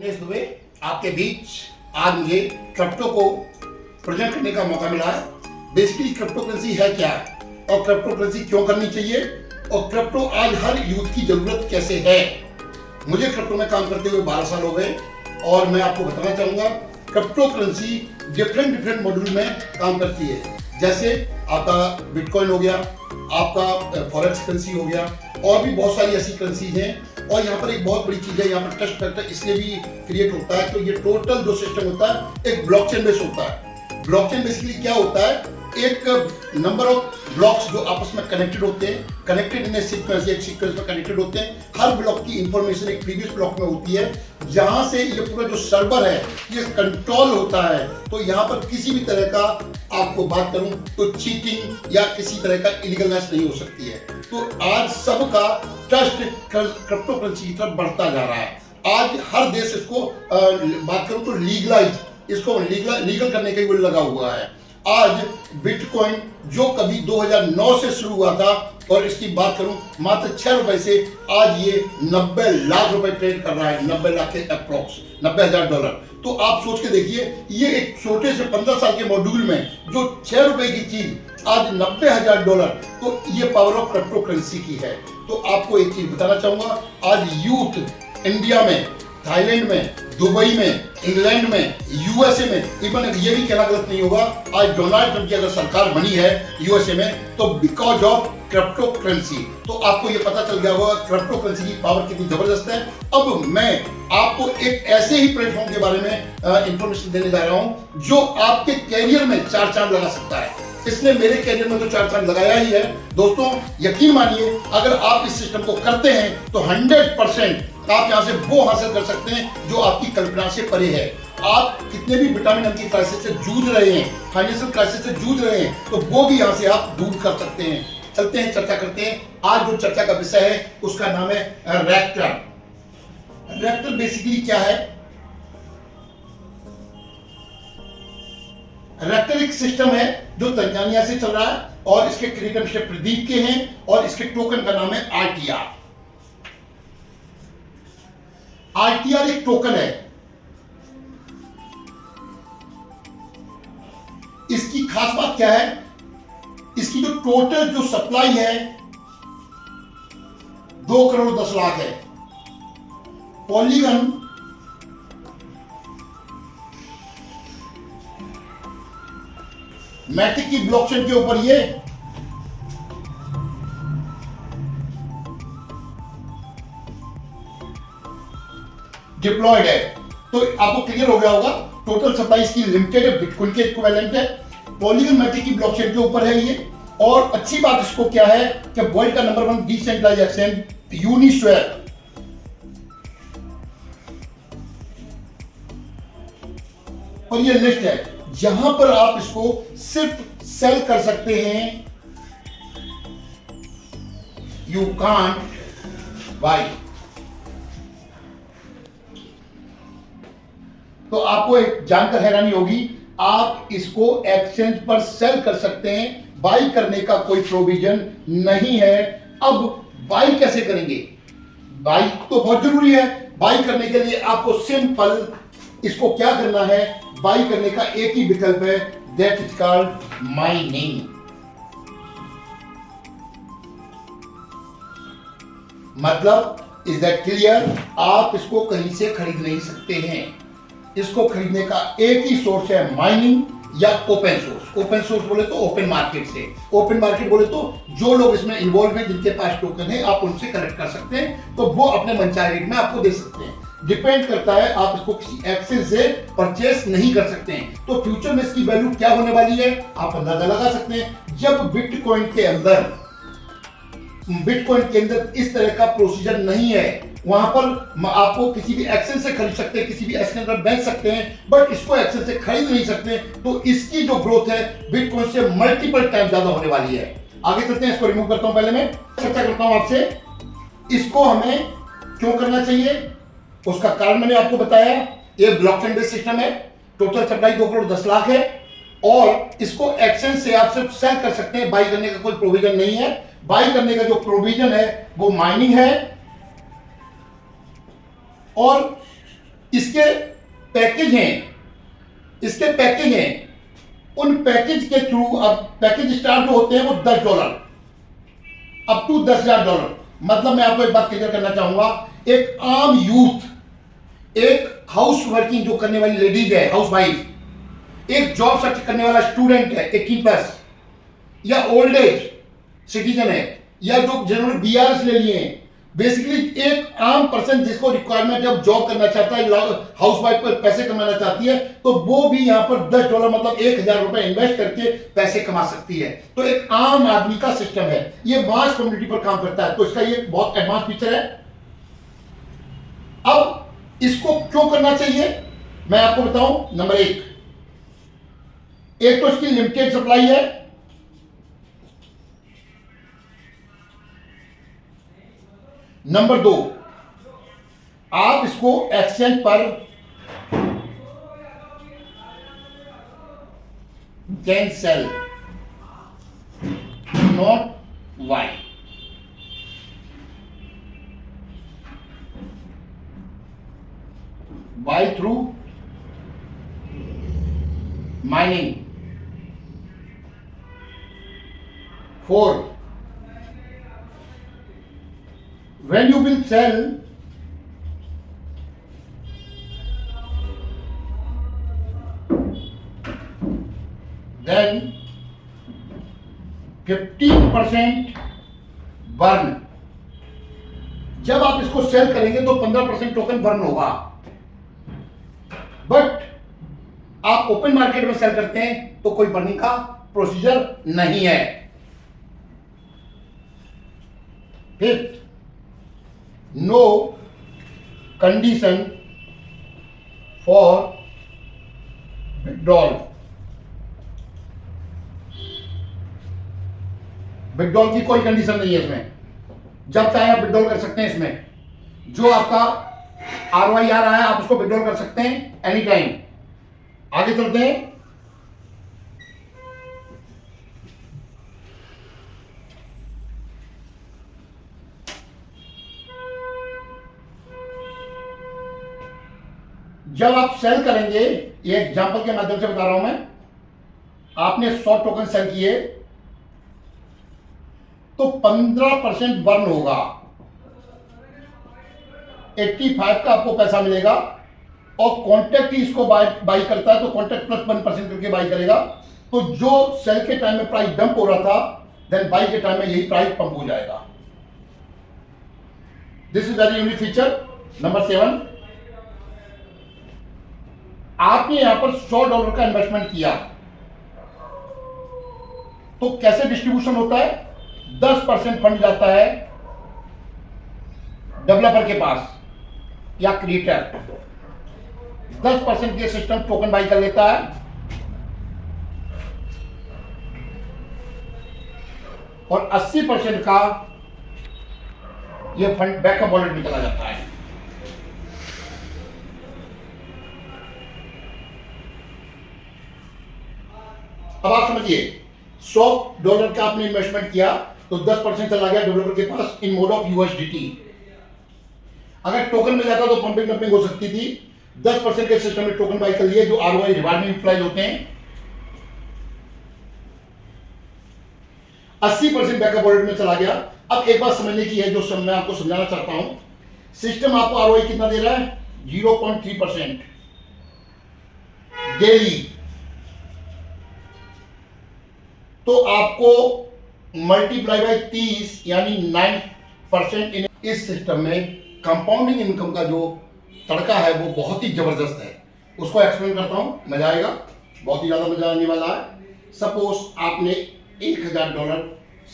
दुबे आपके बीच आज मुझे क्रिप्टो को प्रेजेंट करने का मौका मिला है। बेसिकली क्रिप्टो करेंसी है क्या और क्रिप्टो करेंसी क्यों करनी चाहिए और क्रिप्टो आज हर यूथ की जरूरत कैसे है। मुझे क्रिप्टो में काम करते हुए 12 साल हो गए और मैं आपको बताना चाहूंगा क्रिप्टो करेंसी डिफरेंट मॉड्यूल में काम करती है। जैसे आपका बिटकॉइन हो गया, आपका फॉरेक्स करेंसी हो गया और भी बहुत सारी ऐसी करेंसीज हैं। और यहाँ पर एक बहुत बड़ी चीज है, यहाँ पर ट्रस्ट फैक्टर इसलिए भी क्रिएट होता है तो ये टोटल जो सिस्टम होता है एक ब्लॉकचेन बेस होता है। ब्लॉकचेन बेसिकली क्या होता है, एक नंबर ऑफ ब्लॉक्स जो आपस में कनेक्टेड होते हैं, कनेक्टेड इन सीक्वेंस, एक सीक्वेंस में कनेक्टेड होते हैं। हर ब्लॉक की इंफॉर्मेशन एक प्रीवियस ब्लॉक में होती है, जहां से ये पूरा जो सर्वर है ये कंट्रोल होता है। तो यहाँ पर किसी भी तरह का आपको बात करूं तो चीटिंग या किसी तरह का इलीगलनेस नहीं हो सकती है। तो आज सबका ट्रस्ट क्रिप्टो करेंसी की तरफ बढ़ता जा रहा है। आज हर देश इसको बात करूं तो लीगलाइज, इसको लीगल करने के लिए लगा हुआ है। आज बिटकॉइन जो कभी 2009 से शुरू हुआ था और इसकी बात करूं मात्र 6 रुपए से आज ये 90 लाख रुपए ट्रेड कर रहा है, 90 लाख के अप्रॉक्स, $90,000। तो आप सोच के देखिए, ये एक छोटे से 15 साल के मॉड्यूल में जो 6 रुपए की चीज आज $90,000, तो ये पावर ऑफ क्रिप्टो करेंसी की है। तो आपको एक चीज बताना चाहूंगा, आज यूथ इंडिया में, थाईलैंड में, दुबई में, इंग्लैंड में, यूएसए में, इवन ये भी कहना गलत नहीं होगा, आज डोनाल्ड ट्रंप की अगर सरकार बनी है यूएसए में तो बिकॉज ऑफ क्रिप्टो करेंसी। तो आपको ये पता चल गया होगा क्रिप्टो करेंसी की पावर कितनी जबरदस्त है। अब मैं आपको एक ऐसे ही प्लेटफॉर्म के बारे में इंफॉर्मेशन देने जा रहा हूं जो आपके कैरियर में 4 चांद लगा सकता है। इसने मेरे कैरियर में तो 4 चांद लगाया ही है। दोस्तों यकीन मानिए, अगर आप इस सिस्टम को करते हैं तो 100% आप यहां से वो हासिल कर सकते हैं जो आपकी कल्पना से परे है। आप कितने भी विटामिन की क्राइसिस से जूझ रहे हैं, फाइनेंशियल क्राइसिस से जूझ रहे हैं, तो वो भी यहां से आप दूर कर सकते हैं। चलते हैं, चर्चा करते हैं। आज जो चर्चा का विषय है उसका नाम है रैप्टर। रैप्टर बेसिकली क्या है? रैप्टर एक सिस्टम है जो तंजानिया से चल रहा है और इसके क्रिएटर मिस्टर प्रदीप के हैं और इसके टोकन का नाम है आरटीआर। आरटीआर एक टोकन है। इसकी खास बात क्या है? इसकी जो टोटल जो सप्लाई है 2 करोड़ 10 लाख है। पॉलीगन मैटिक की ब्लॉकचेन के ऊपर ये डिप्लॉयड है। तो आपको क्लियर हो गया होगा, टोटल सप्लाई इसकी लिमिटेड है, बिटकॉइन के इक्विवेलेंट है। पॉलीगन मैटिक की ब्लॉकचेन के ऊपर है ये। और अच्छी बात इसको क्या है कि वर्ल्ड का नंबर 1 डिसेंट्रलाइज्ड एक्सचेंज यूनिस्वैप और ये लिस्ट है जहां पर आप इसको सिर्फ सेल कर सकते हैं, यू कांट बाय। तो आपको एक जानकर हैरानी होगी, आप इसको एक्सचेंज पर सेल कर सकते हैं, बाई करने का कोई प्रोविजन नहीं है। अब बाई कैसे करेंगे? बाई तो बहुत जरूरी है। बाई करने के लिए आपको सिंपल इसको क्या करना है, बाई करने का एक ही विकल्प है, दैट इज कॉल्ड माइनिंग। मतलब इज दैट क्लियर? आप इसको कहीं से खरीद नहीं सकते हैं। इसको खरीदने का एक ही सोर्स है, माइनिंग या ओपन सोर्स। ओपन सोर्स बोले तो ओपन मार्केट से, ओपन मार्केट बोले तो जो लोग इसमें इन्वॉल्व हैं, जिनके पास टोकन है, आप उनसे कलेक्ट कर सकते हैं, तो वो अपने मनचाहे रेट में आपको दे सकते हैं। डिपेंड करता है, आप इसको किसी एक्सचेंज से परचेस नहीं कर सकते हैं। तो फ्यूचर में इसकी वैल्यू क्या होने वाली है आप अंदाजा लगा सकते हैं। जब बिटकॉइन के अंदर इस तरह का प्रोसीजर नहीं है, वहां पर आपको किसी भी एक्सचेंज से खरीद सकते हैं, किसी भी एक्सचेंज पर बेच सकते हैं, बट इसको एक्सचेंज से खरीद नहीं सकते। तो इसकी जो ग्रोथ है बिटकॉइन से मल्टीपल टाइम ज्यादा होने वाली है। आगे चलते हैं, इसको रिमूव करता हूं। पहले मैं चर्चा करता हूं आपसे, इसको हमें क्यों करना चाहिए, उसका कारण मैंने आपको बताया। ये ब्लॉकचेन बेस्ड सिस्टम है, टोटल सप्लाई 2 करोड़ 10 लाख है और इसको एक्सचेंज से आप सिर्फ सेल कर सकते हैं, बाई करने का कोई प्रोविजन नहीं है। बाई करने का जो प्रोविजन है वो माइनिंग है और इसके पैकेज हैं, उन पैकेज के थ्रू अब पैकेज स्टार जो होते हैं वो $10 अप टू $10,000। मतलब मैं आपको एक बात क्लियर करना चाहूंगा, एक आम यूथ, एक हाउस वर्किंग जो करने वाली लेडीज है, हाउस वाइफ, एक जॉब सर्च करने वाला स्टूडेंट है 18+, या ओल्ड एज सिटीजन है, या जो जिन्होंने BRs ले लिए हैं, बेसिकली एक आम पर्सन जिसको रिक्वायरमेंट है, जॉब करना चाहता है, हाउस वाइफ पर पैसे कमाना चाहती है, तो वो भी यहां पर $10 मतलब $1,000 इन्वेस्ट करके पैसे कमा सकती है। तो एक आम आदमी का सिस्टम है, ये मास कम्युनिटी पर काम करता है, तो इसका ये बहुत एडवांस फीचर है। अब इसको क्यों करना चाहिए मैं आपको बताऊं। नंबर एक तो इसकी लिमिटेड सप्लाई है, नंबर 2 आप इसको एक्सचेंज पर can sell, not why. By through mining. 4 when you will sell, then 15% burn. जब आप इसको सेल करेंगे तो 15% टोकन बर्न होगा, बट आप ओपन मार्केट में सेल करते हैं तो कोई बर्निंग का प्रोसीजर नहीं है। Fifth, no condition for withdrawal. Withdrawal की कोई कंडीशन नहीं है इसमें, जब चाहे आप विड्रॉल कर सकते हैं। इसमें जो आपका ROI आ रहा है आप उसको विड्रॉल कर सकते हैं एनी टाइम। आगे चलते हैं। जब आप सेल करेंगे, ये एग्जांपल के माध्यम से बता रहा हूं मैं, आपने 100 टोकन सेल किए तो 15% बर्न होगा, 85 का आपको पैसा मिलेगा। और कॉन्ट्रैक्ट ही इसको बाई करता है तो कॉन्ट्रैक्ट प्लस 1% करके बाई करेगा। तो जो सेल के टाइम में प्राइस डंप हो रहा था, देन बाई के टाइम में यही प्राइस पंप हो जाएगा। This is very unique feature. Number 7, आपने यहां पर $100 का इन्वेस्टमेंट किया तो कैसे डिस्ट्रीब्यूशन होता है? 10% फंड जाता है डेवलपर के पास या क्रिएटर, 10% के सिस्टम टोकन बाई कर लेता है, और 80% का ये फंड बैकअप वॉलेट में चला जाता है। अब आप समझिए, $100 का आपने इन्वेस्टमेंट किया तो 10% चला गया डेवलपर के पास इन मोड ऑफ USDT। अगर टोकन में जाता तो पंपिंग डंपिंग हो सकती थी। 10% के सिस्टम में टोकन बाई कर लिए जो ROI रिवार्ड में यूटिलाइज होते हैं। 80% बैकअप वॉलेट में चला गया। अब एक बात समझने की है जो मैं आपको समझाना चाहता हूं। सिस्टम आपको ROI कितना दे रहा है? 0.3% डेली। तो आपको मल्टीप्लाई बाय 30 यानी 9% इस सिस्टम में कंपाउंडिंग इनकम का जो तड़का है वो बहुत ही जबरदस्त है। उसको एक्सप्लेन करता हूं, मजा आएगा, बहुत ही ज्यादा मजा आने वाला है। सपोज आपने $1,000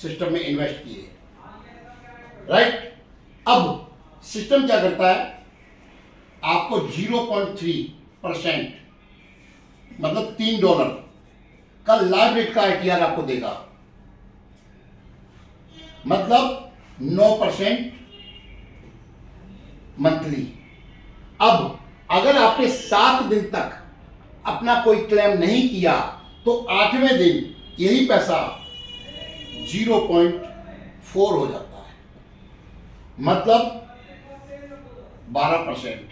सिस्टम में इन्वेस्ट किए, राइट? अब सिस्टम क्या करता है? आपको 0.3% मतलब $3 का लाइव रेट का ITR आपको देगा, मतलब 9% मंथली। अब अगर आपने 7 दिन तक अपना कोई क्लेम नहीं किया तो 8वें दिन यही पैसा 0.4 हो जाता है, मतलब 12%।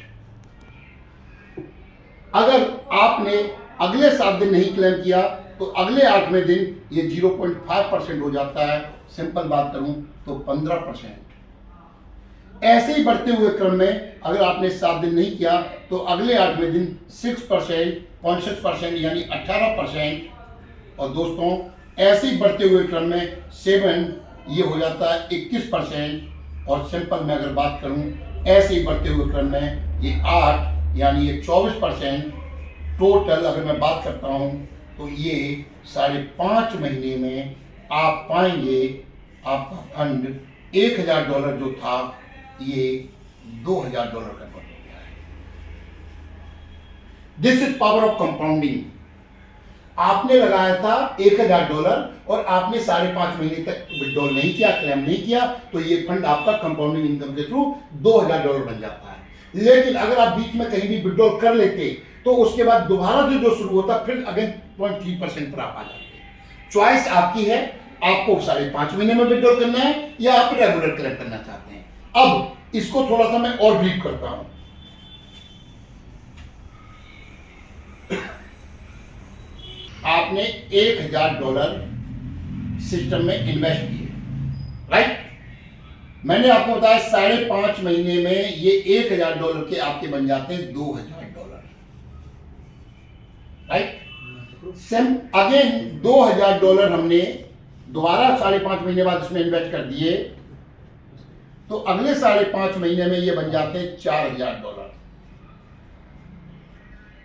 अगर आपने अगले 7 दिन नहीं क्लेम किया तो अगले 8वें दिन ये 0.5% हो जाता है। सिंपल बात करूं तो 15%। ऐसे ही बढ़ते हुए क्रम में अगर आपने 7 दिन नहीं किया तो अगले 8वें दिन 6%, 0.6% यानी 18%। और दोस्तों ऐसे ही बढ़ते हुए क्रम में 7 ये हो जाता है 21%। और सिंपल में अगर बात करूं ऐसे ही बढ़ते हुए क्रम में ये 8 यानी ये 24%। टोटल अगर मैं बात करता हूं तो ये 5.5 महीने में आप पाएंगे आपका फंड $1000 जो था ये $2000 कन्वर्ट हो गया है। This is power of compounding. आपने लगाया था $1000 और आपने 5.5 महीने तक विड्रॉल नहीं किया, क्लेम नहीं किया, तो ये फंड आपका कंपाउंडिंग इनकम के थ्रू $2000 बन जाता है। लेकिन अगर आप बीच में कहीं भी विड्रॉल कर लेते तो उसके बाद दोबारा जो शुरू होता फिर अगेन 0.3% पर आप आ जाते। चॉइस आपकी है, आपको 5.5 महीने में विड्रॉल करना है या आप रेगुलर क्लेम करना चाहते हैं। अब इसको थोड़ा सा मैं और ब्रीफ करता हूं। आपने $1000 सिस्टम में इन्वेस्ट किए, राइट। मैंने आपको बताया 5.5 महीने में ये $1000 के आपके बन जाते हैं $2000, राइट। सेम अगेन $2000 हमने दोबारा 5.5 महीने बाद इसमें इन्वेस्ट कर दिए तो अगले 5.5 महीने में ये बन जाते हैं $4000।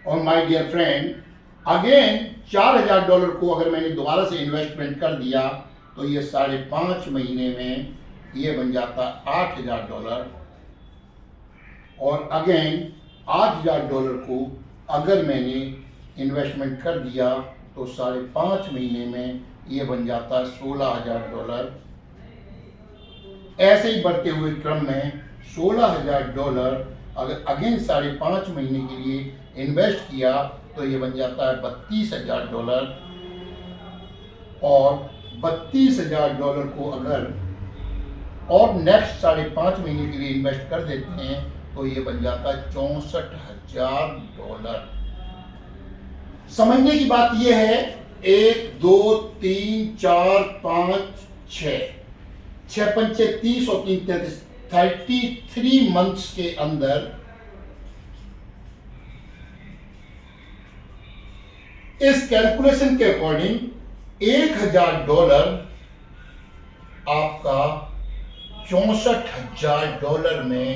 और माय डियर फ्रेंड अगेन $4000 को अगर मैंने दोबारा से इन्वेस्टमेंट कर दिया तो ये 5.5 महीने में ये बन जाता $8000। और अगेन $8000 को अगर मैंने इन्वेस्टमेंट कर दिया तो 5.5 महीने में ये बन जाता है $16000। ऐसे ही बढ़ते हुए क्रम में $16000 अगर अगेन 5.5 महीने के लिए इन्वेस्ट किया तो ये बन जाता है $32000। और $32000 को अगर और नेक्स्ट 5.5 महीने के लिए इन्वेस्ट कर देते हैं तो ये बन जाता है $64000। समझने की बात यह है 1 2 3 4 5 6 6 पंचे 30 और 3 33 33 मंथ्स के अंदर इस कैलकुलेशन के अकॉर्डिंग $1000 आपका $64,000 में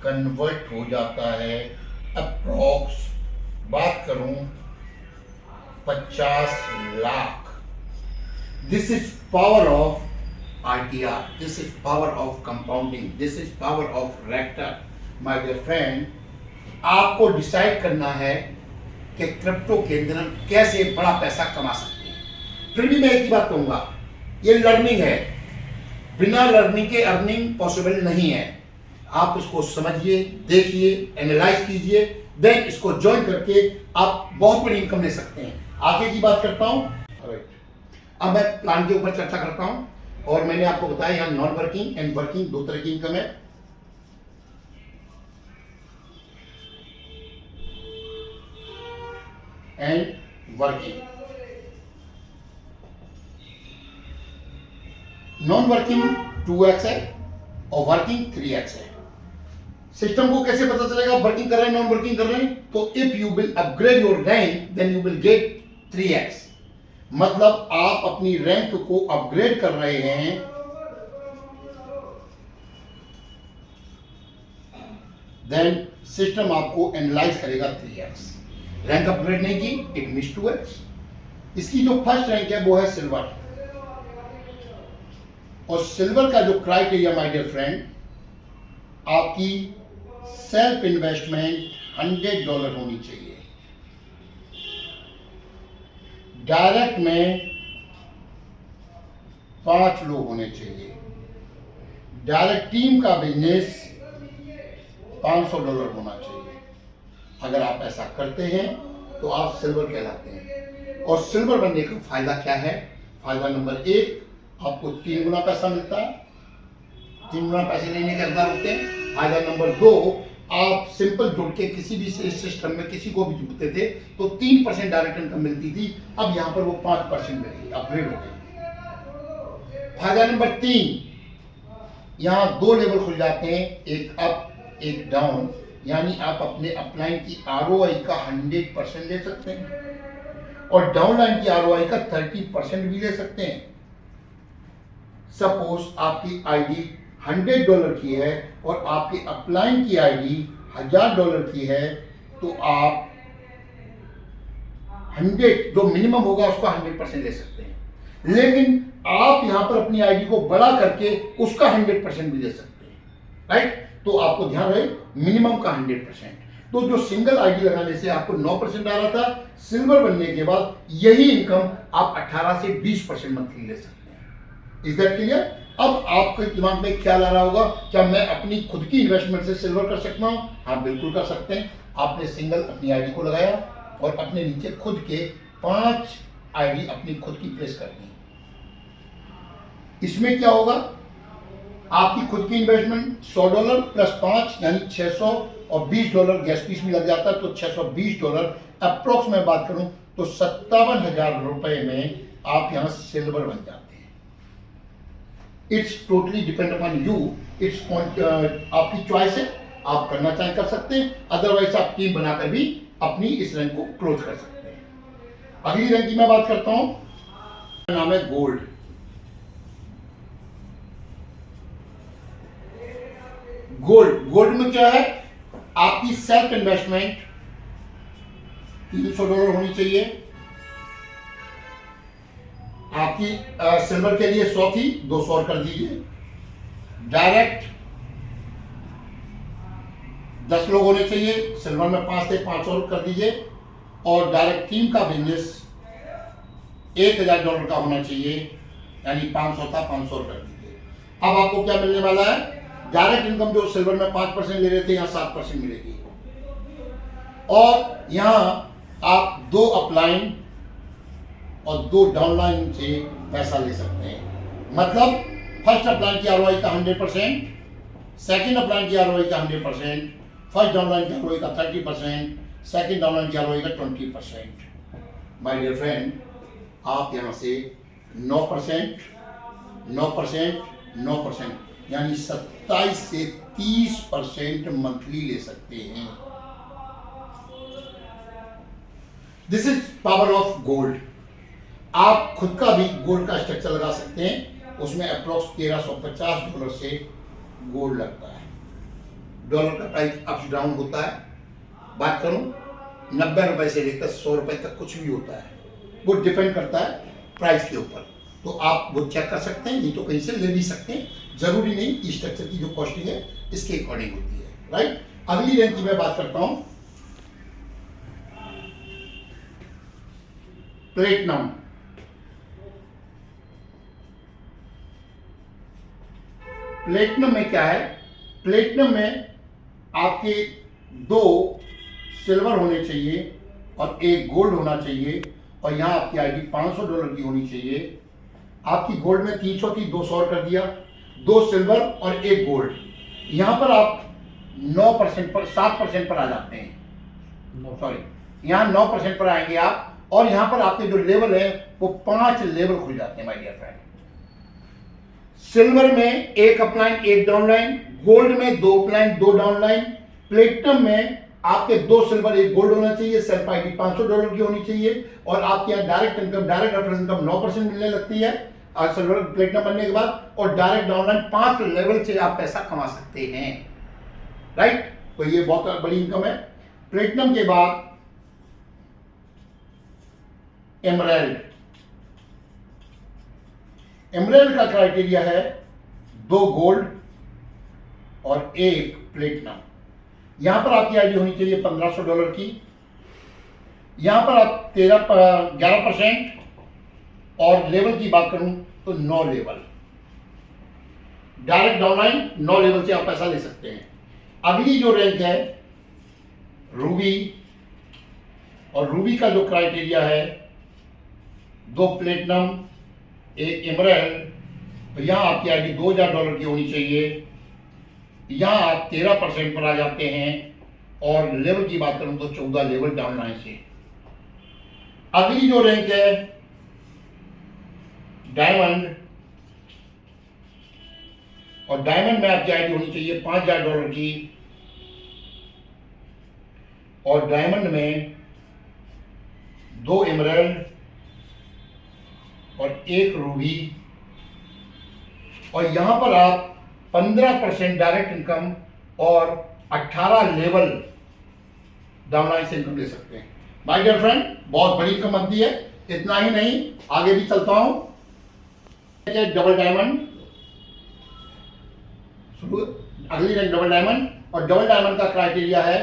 कन्वर्ट हो जाता है। अप्रॉक्स बात करूं 50 lakh. This is power of RTR, this is power of compounding, this is power of rector. My dear friend आपको डिसाइड करना है कि क्रिप्टो के अंदर हम कैसे बड़ा पैसा कमा सकते हैं। फिर भी मैं एक ही बात कहूंगा, ये लर्निंग है, बिना लर्निंग के अर्निंग पॉसिबल नहीं है। आप इसको समझिए, देखिए, एनालाइज कीजिए, देन इसको ज्वाइन करके आप बहुत बड़ी इनकम ले सकते हैं। आगे की बात करता हूं। अब मैं प्लान के ऊपर चर्चा करता हूं और मैंने आपको बताया यहां नॉन वर्किंग एंड वर्किंग दो तरह की इनकम है। And working, non working 2x है और वर्किंग 3x है। सिस्टम को कैसे पता चलेगा वर्किंग कर रहे हैं नॉन वर्किंग कर रहे हैं? तो if you will upgrade your rank then you will get 3x। मतलब आप अपनी रैंक को अपग्रेड कर रहे हैं देन सिस्टम आपको एनालाइज करेगा 3x। रैंक अपग्रेड नहीं की इट मींस 2x। इसकी जो फर्स्ट रैंक है वो है सिल्वर। और सिल्वर का जो क्राइटेरिया माय डियर फ्रेंड, आपकी सेल्फ इन्वेस्टमेंट $100 होनी चाहिए। डायरेक्ट में 5 लोग होने चाहिए। डायरेक्ट टीम का बिजनेस $500 होना चाहिए। अगर आप ऐसा करते हैं तो आप सिल्वर कहलाते हैं। और सिल्वर बनने का फायदा क्या है? फायदा नंबर 1, आपको 3 गुना पैसा मिलता है, 3 गुना पैसे लेने के अंदर होते हैं। फायदा नंबर 2, आप सिंपल जुड़ के किसी भी सिस्टम में किसी को भी जुड़ते थे तो 3% डायरेक्ट इनकम मिलती थी, अब यहाँ पर वो 5% मिलेगी, अपग्रेड हो गई। फायदा नंबर 3, यहाँ 2 लेवल खुल जाते हैं, एक अप एक डाउन, यानी आप अपने अपलाइन की ROI का 100% ले सकते हैं और डाउनलाइन की ROI का 30% भी ले सकते हैं। सपोज आपकी आईडी $100 की है और आपकी अपलाइन की आईडी $1000 की है, तो आप 100 जो मिनिमम होगा उसका 100% ले सकते हैं, लेकिन आप यहां पर अपनी आईडी को बड़ा करके उसका 100% भी ले सकते हैं, राइट। तो आपको ध्यान रहे मिनिमम का 100%। तो जो सिंगल आईडी लगाने से आपको 9% आ रहा था, सिल्वर बनने के बाद यही इनकम आप 18 से 20% मंथली ले सकते हैं। Is that clear? अब आपके दिमाग में ख्याल आ रहा होगा, क्या मैं अपनी खुद की इन्वेस्टमेंट से सिल्वर कर सकता हूं? हाँ, बिल्कुल कर सकते हैं। आपने सिंगल अपनी आईडी को लगाया और अपने नीचे खुद के 5 आईडी अपनी खुद की प्लेस कर दी। इसमें क्या होगा, आपकी खुद की इन्वेस्टमेंट $100 प्लस 5 यानी $620 गैस फीस में लग जाता है, तो $620 अप्रोक्स में बात करूं तो 57,000 रुपए में आप यहां सिल्वर बन जाते हैं। It's totally depend upon you, it's आपकी चॉइस है, आप करना चाहें कर सकते हैं, अदरवाइज आप टीम बनाकर भी अपनी इस रैंक को क्लोज कर सकते हैं। अगली रैंक की मैं बात करता हूं, नाम है गोल्ड। गोल्ड में क्या है, आपकी सेल्फ इन्वेस्टमेंट $300 होनी चाहिए। आपकी सिल्वर के लिए 100 थी, 200 और कर दीजिए। डायरेक्ट 10 लोग होने चाहिए, सिल्वर में 5 थे, 5 और कर दीजिए। और डायरेक्ट टीम का बिजनेस $1000 का होना चाहिए, यानी 500 था, 500 और कर दीजिए। अब आपको क्या मिलने वाला है, डायरेक्ट इनकम जो सिल्वर में 5% ले रहे थे, यहां 7% मिलेगी। और यहां आप 2 अपलाइन और 2 डाउनलाइन से पैसा ले सकते हैं। मतलब फर्स्ट अपलाइन की ROI का 100%, सेकंड अपलाइन की ROI का 100%, फर्स्ट डाउनलाइन की ROI का 30%, सेकंड डाउनलाइन की ROI का 20%। माय डियर फ्रेंड, आप यहां से 9%, 9%, 9% यानी 27 से 30% मंथली ले सकते हैं। This is power of gold. आप खुद का भी गोल्ड का स्ट्रक्चर लगा सकते हैं, उसमें अप्रोक्स $1350 से गोल्ड लगता है। डॉलर का प्राइस अप डाउन होता है, बात करूं 90 रुपए से लेकर 100 रुपए तक कुछ भी होता है, वो डिपेंड करता है प्राइस के ऊपर। तो आप वो चेक कर सकते हैं, नहीं तो कहीं से ले भी सकते हैं, जरूरी नहीं स्ट्रक्चर की जो कॉस्टिंग है इसके अकॉर्डिंग होती है, राइट। अगली रैंक की मैं बात करता हूं, प्लेटिनम। प्लेटिनम में क्या है, प्लेटिनम में आपके 2 सिल्वर होने चाहिए और 1 गोल्ड होना चाहिए, और यहां आपकी आईडी $500 की होनी चाहिए। आपकी गोल्ड में 300 थी, 200 और कर दिया, 2 सिल्वर और 1 गोल्ड। यहां पर आप 9% पर 7% पर आ जाते हैं, सॉरी यहां 9% पर आएंगे आप, और यहां पर आपके जो लेवल है वो 5 लेवल खुल जाते हैं माय डियर फ्रेंड। सिल्वर में 1 अपलाइन 1 डाउनलाइन, गोल्ड में 2 अपलाइन 2 डाउनलाइन, प्लेटिनम में आपके 2 सिल्वर 1 गोल्ड होना चाहिए, सेल्फ आईडी $500 की होनी चाहिए, और आपके यहाँ direct income direct reference income 9% मिलने लगती है और सिल्वर प्लेटिनम बनने के बाद, और डायरेक्ट डाउनलाइन 5 लेवल से आप पैसा कमा सकते हैं, राइट। तो ये बहुत बड़ी इनकम है। प्लेटिनम के बाद एमराल्ड। एमराल्ड का क्राइटेरिया है 2 गोल्ड और 1 प्लेटिनम। यहां पर आपकी आईडी होनी चाहिए $1500 की, यहां पर आप 11%, और लेवल की बात करूं तो 9 लेवल। डायरेक्ट डाउनलाइन 9 लेवल से आप पैसा ले सकते हैं। अगली जो रैंक है रूबी, और रूबी का जो क्राइटेरिया है 2 प्लेटिनम 1 एमराल्ड, तो यहां आपकी आईडी $2000 की होनी चाहिए, यहाँ आप 13% पर आ जाते हैं। और लेवल की बात करूं तो 14 लेवल डाउनलाइन से। अगली जो रैंक है डायमंड, और डायमंड में आपकी आईडी होनी चाहिए $5000 की, और डायमंड में 2 एमराल्ड और 1 रूबी, और यहां पर आप 15% डायरेक्ट इनकम और 18 लेवल डाउनलाइन से इनकम ले सकते हैं। माय डियर फ्रेंड, बहुत बड़ी इनकम बनती है। इतना ही नहीं, आगे भी चलता हूं। डबल डायमंड, अगली रैंक डबल डायमंड, और डबल डायमंड का क्राइटेरिया है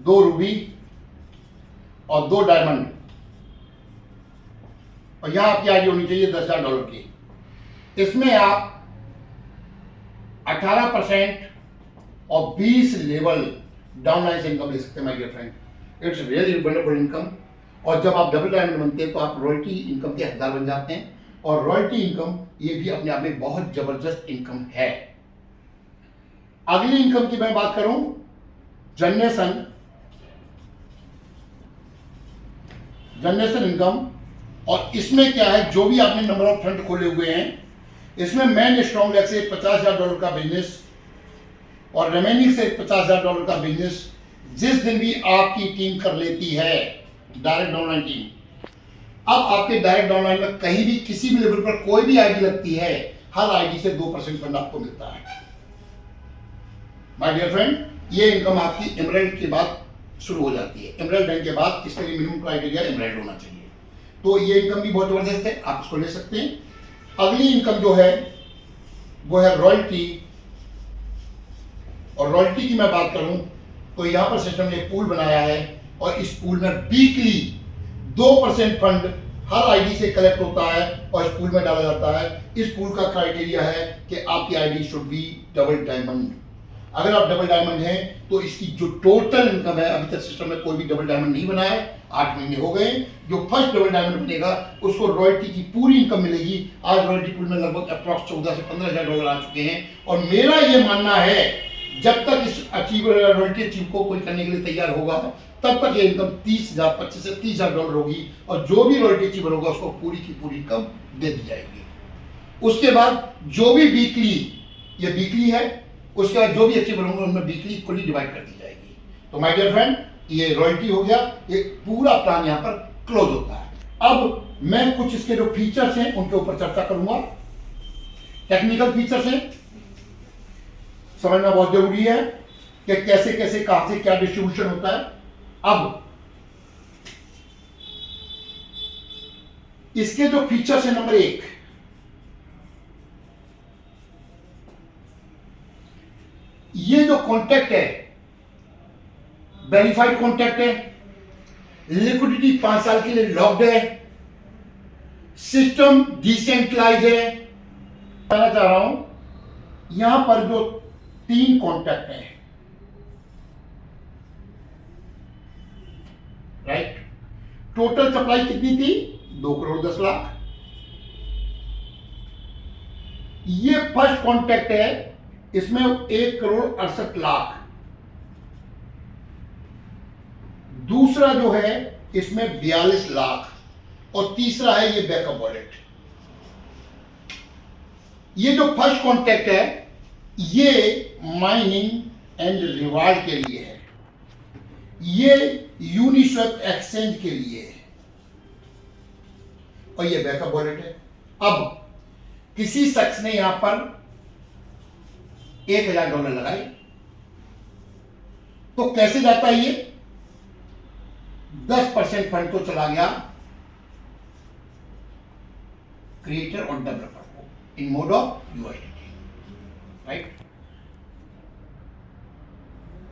2 रूबी और 2 डायमंड, और यहां आपकी आईडी होनी चाहिए $10,000 की। इसमें आप 18% और 20 लेवल डाउनलाइन से इनकम ले सकते हैं। My dear friend, it's really wonderful income. और जब आप डबल डायमंड बनते हैं तो आप रॉयल्टी इनकम के हकदार बन जाते हैं, और रॉयल्टी इनकम ये भी अपने आप में बहुत जबरदस्त इनकम है। अगली इनकम की मैं बात करूं, जनरेशन इनकम, और इसमें क्या है, जो भी आपने नंबर ऑफ फंड खोले हुए हैं, इसमें मैन स्ट्रॉन्ग लेग से $50,000 का बिजनेस और रिमेनिंग से $50,000 का बिजनेस जिस दिन भी आपकी टीम कर लेती है, डायरेक्ट डाउनलाइन टीम। अब आपके डायरेक्ट डाउनलाइन में कहीं भी किसी भी लेवल पर कोई भी आईडी लगती है, हर आईडी से 2% फंड आपको मिलता है। माय डियर फ्रेंड, ये इनकम आपकी एमराल्ड के बाद शुरू हो जाती है। एमराल्ड रैंक के बाद इसके लिए मिनिमम क्राइटेरिया एमराल्ड होना चाहिए। तो ये इनकम भी बहुत जबरदस्त है, आप इसको ले सकते हैं। अगली इनकम जो है वो है रॉयल्टी, और रॉयल्टी की मैं बात करूं तो यहां पर सिस्टम ने पूल बनाया है, और इस पूल में वीकली 2% फंड हर आईडी से कलेक्ट होता है और इस पूल में डाला जाता है। इस पूल का क्राइटेरिया है कि आपकी ID should be double diamond. अगर आप डबल डायमंड हैं तो इसकी जो टोटल इनकम है, अभी तक सिस्टम में कोई भी डबल डायमंड नहीं बना है, 8 महीने हो गए, जो फर्स्ट डबल डायमंड बनेगा उसको रॉयल्टी की पूरी इनकम मिलेगी। आज रॉयल्टी पूल में लगभग अप्रॉक्स 14 से 15,000 डॉलर आ चुके हैं, और मेरा ये मानना है जब तक इस रॉयल्टी अचीव को कोई करने के लिए तैयार होगा, तब तक ये इनकम 30,000 25 से 30,000 डॉलर होगी, और जो भी रॉयल्टी अचीवर होगा उसको पूरी की पूरी इनकम दे दी जाएगी। उसके बाद जो भी वीकली, ये वीकली है, उसके बाद जो भी अचीवर होंगे उनमें वीकली इक्वली डिवाइड कर दी जाएगी। तो माय डियर फ्रेंड, ये रॉयल्टी हो गया, ये पूरा प्लान यहाँ पर क्लोज होता है। अब मैं कुछ इसके जो फीचर्स हैं उनके ऊपर चर्चा करूंगा। टेक्निकल फीचर्स हैं, समझना बहुत जरूरी है कि कैसे कैसे कहां से क्या डिस्ट्रीब्यूशन होता है। अब इसके जो फीचर्स है, नंबर 1, ये जो कॉन्टैक्ट है वेरीफाइड कॉन्टैक्ट है, लिक्विडिटी 5 साल के लिए लॉक्ड है, सिस्टम डिसेंट्रलाइज है। कहना चाह रहा हूं यहां पर जो 3 कॉन्टैक्ट है, राइट, टोटल सप्लाई कितनी थी, 2 करोड़ 10 लाख। ये फर्स्ट कॉन्टैक्ट है, इसमें 1 करोड़ 68 लाख। दूसरा जो है इसमें 42 लाख, और तीसरा है ये बैकअप वॉलेट। ये जो फर्स्ट कॉन्टैक्ट है ये माइनिंग एंड रिवार्ड के लिए है, ये यूनिस्वैप एक्सचेंज के लिए है, और ये बैकअप वॉलेट है। अब किसी शख्स ने यहां पर $1,000 लगाए तो कैसे जाता है ये, 10% फंड तो चला गया क्रिएटर और डेवलपर को इन मोड ऑफ यूआईडी, राइट।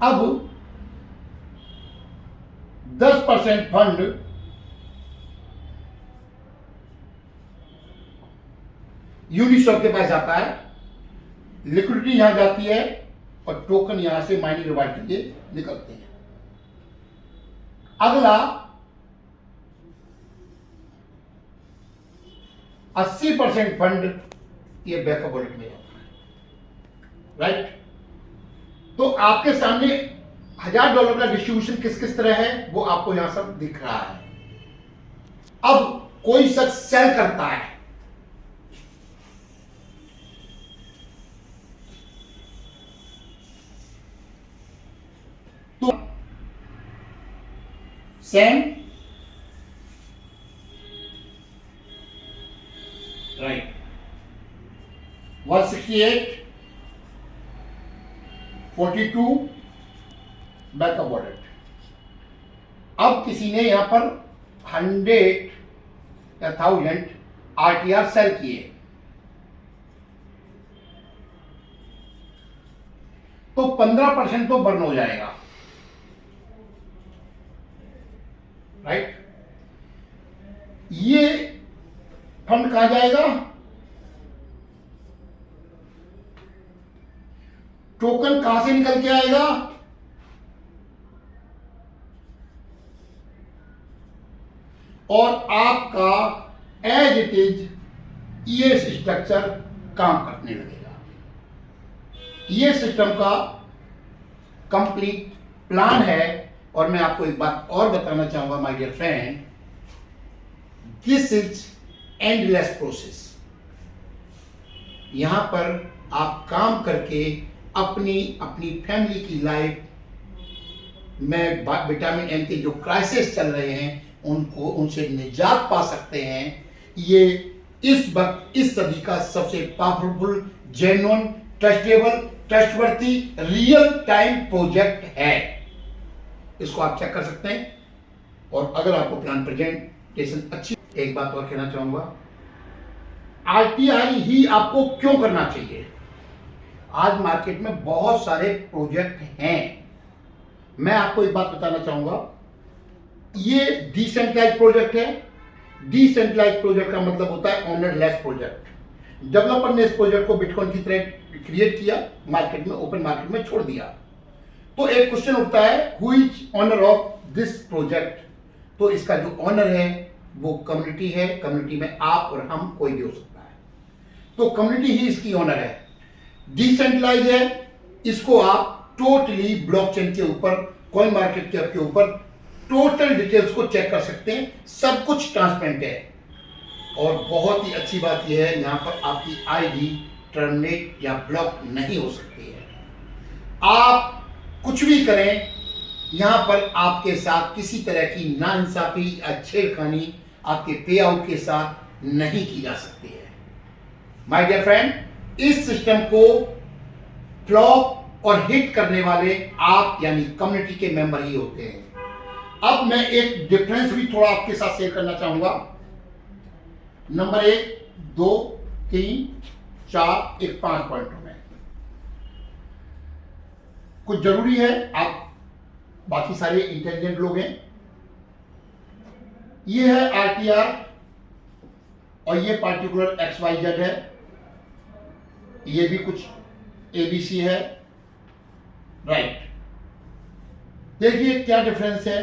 अब 10% फंड यूनिस्वैप के पास जाता है, लिक्विडिटी यहां जाती है, और टोकन यहां से माइनिंग रिवार्ड के लिए निकलते हैं। अगला 80% फंड ये बैकअप वॉलेट में जाता है, राइट। तो आपके सामने $1000 का डिस्ट्रीब्यूशन किस किस तरह है वो आपको यहां सब दिख रहा है। अब कोई शख्स सेल करता है, तो सेम राइट 168 42 बैक अबॉर्डेड। अब किसी ने यहां पर 100 या 1000 आरटीआर सेल किए, तो 15% तो बर्न हो जाएगा, राइट। ये फंड कहां जाएगा? टोकन कहां से निकल के आएगा? और आपका एज इट इज ये स्ट्रक्चर काम करने लगेगा। ये सिस्टम का कंप्लीट प्लान है। और मैं आपको एक बात और बताना चाहूंगा my dear friend, this is endless process. यहां पर आप काम करके अपनी अपनी फैमिली की लाइफ में विटामिन एम के जो क्राइसिस चल रहे हैं उनसे निजात पा सकते हैं। ये इस वक्त इस सदी का सबसे powerful, genuine, trustable, trustworthy, real time project है। इसको आप चेक कर सकते हैं। और अगर आपको प्लान प्रेजेंटेशन अच्छी, एक बात और कहना चाहूंगा, आरटीआई ही आपको क्यों करना चाहिए? आज मार्केट में बहुत सारे प्रोजेक्ट हैं। मैं आपको एक बात बताना चाहूंगा, ये डिसेंट्रलाइज प्रोजेक्ट है। डिसेंट्रलाइज प्रोजेक्ट का मतलब होता है ओनरलेस प्रोजेक्ट। डेवलपर ने इस प्रोजेक्ट को बिटकॉइन की तरह क्रिएट किया, मार्केट में, ओपन मार्केट में छोड़ दिया। तो एक क्वेश्चन उठता है, who is owner of this project? तो इसका जो ओनर है वो कम्युनिटी है। कम्युनिटी में आप और हम, कोई भी हो सकता है। तो कम्युनिटी ही इसकी ओनर है। डिसेंट्रलाइज है, इसको आप टोटली ब्लॉकचेन के ऊपर, कॉइन मार्केट कैप के ऊपर टोटल डिटेल्स को चेक कर सकते हैं। सब कुछ ट्रांसपेरेंट है। और बहुत ही अच्छी बात यह है, यहां पर आपकी आईडी टर्मिनेट या ब्लॉक नहीं हो सकती है। आप कुछ भी करें, यहां पर आपके साथ किसी तरह की नाइंसाफी या छेड़खानी आपके पे आउट के साथ नहीं की जा सकती है। माय डियर फ्रेंड, इस सिस्टम को फ्लॉप और हिट करने वाले आप यानी कम्युनिटी के मेंबर ही होते हैं। अब मैं एक डिफरेंस भी थोड़ा आपके साथ शेयर करना चाहूंगा। नंबर 1, 2, 3, 4, 5 पॉइंटों में कुछ जरूरी है, आप बाकी सारे इंटेलिजेंट लोग हैं। ये है आरटीआर और ये पार्टिकुलर XYZ है। ये भी कुछ ABC है, राइट। देखिए क्या डिफरेंस है।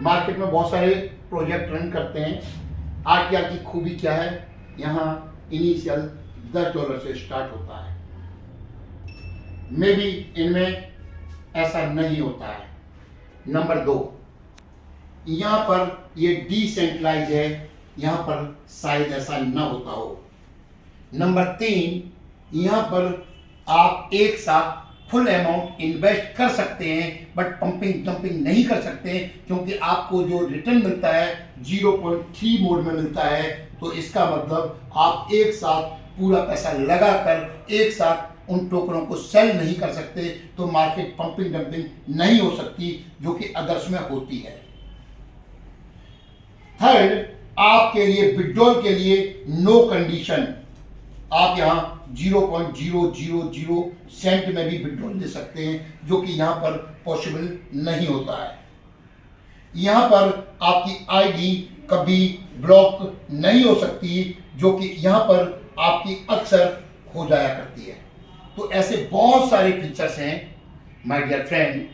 मार्केट में बहुत सारे प्रोजेक्ट रन करते हैं। आरटीआर की खूबी क्या है, यहां इनिशियल $10 से स्टार्ट होता है। मे बी इनमें ऐसा नहीं होता है। नंबर 2, यहां पर ये डिसेंट्रलाइज है, यहां पर शायद ऐसा ना होता हो। नंबर 3, यहां पर आप एक साथ फुल अमाउंट इन्वेस्ट कर सकते हैं, बट पंपिंग डंपिंग नहीं कर सकते, क्योंकि आपको जो रिटर्न मिलता है 0.3 मोड में मिलता है। तो इसका मतलब आप एक साथ पूरा पैसा लगाकर एक साथ उन टोकनों को सेल नहीं कर सकते। तो मार्केट पंपिंग डंपिंग नहीं हो सकती, जो कि अदर्स में होती है। थर्ड, आपके लिए विड्रॉल के लिए नो कंडीशन, आप यहां 0.000 सेंट में भी विड्रॉल ले सकते हैं, जो कि यहां पर पॉसिबल नहीं होता है। यहां पर आपकी आईडी कभी ब्लॉक नहीं हो सकती, जो कि यहां पर आपकी अक्सर हो जाया करती है। तो ऐसे बहुत सारे फीचर्स हैं माय डियर फ्रेंड,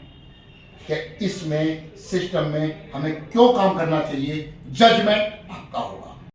कि इसमें सिस्टम में हमें क्यों काम करना चाहिए, जजमेंट आपका होगा।